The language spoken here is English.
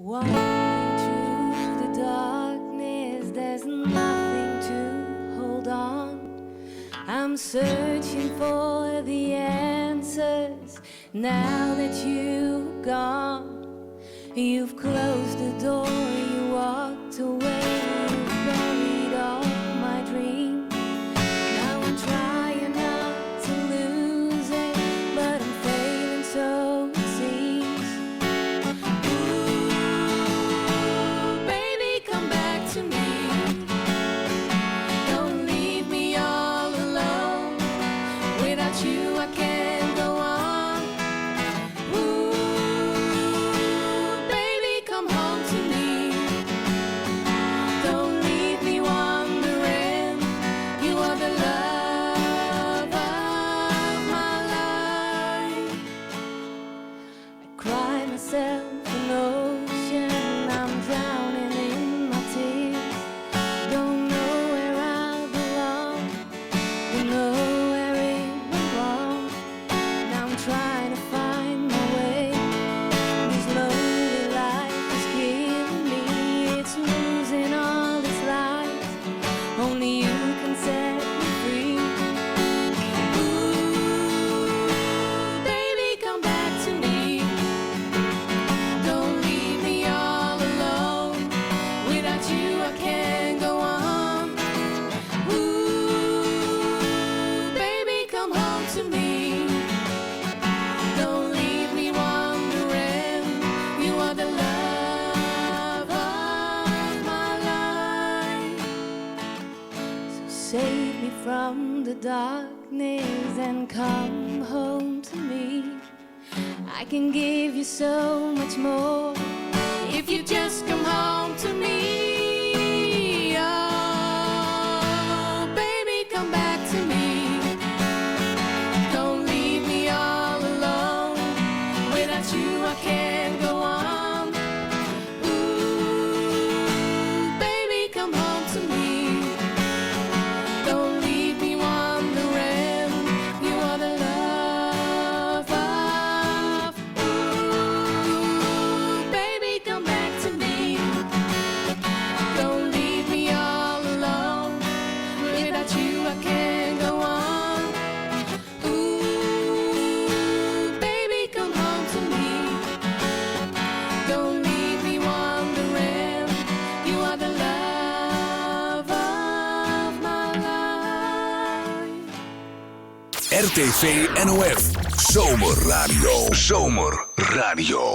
Wandering through the darkness, there's nothing to hold on. I'm searching for the answers now that you've gone. You've closed the door, you walked away, you've buried all my dreams. Now I'm trying not to lose it, but I'm failing so it seems. Ooh, baby, come back to me. Don't leave me all alone. Without you I can't go on. Ooh, baby, come home to me. Don't leave me wondering. You are the love of my life. I cry myself an ocean, I'm drowning in my tears. Don't know where I belong, don't know where it went wrong. Now I'm trying to find my way. This lonely life is killing me, it's losing all its light. Only you can set me free. Ooh, baby, come back to me. Don't leave me all alone. Without you I can't go on. Ooh, baby, come home to me. Don't leave me wondering. You are the love of my life. So save me from the darkness and come home to me. I can give you so much more if you just come home to me. Oh, baby, come back to me. Don't leave me all alone. Without you I can't go on. Ooh, baby, come home to me. Don't leave me wondering. You are the love of. Ooh, baby, come back to me. Don't leave me all alone. Without you I can't go on. Ooh, baby, come home to me. Don't leave me wondering. You are the love of my life. RTV NOF. Zomerradio. Zomerradio.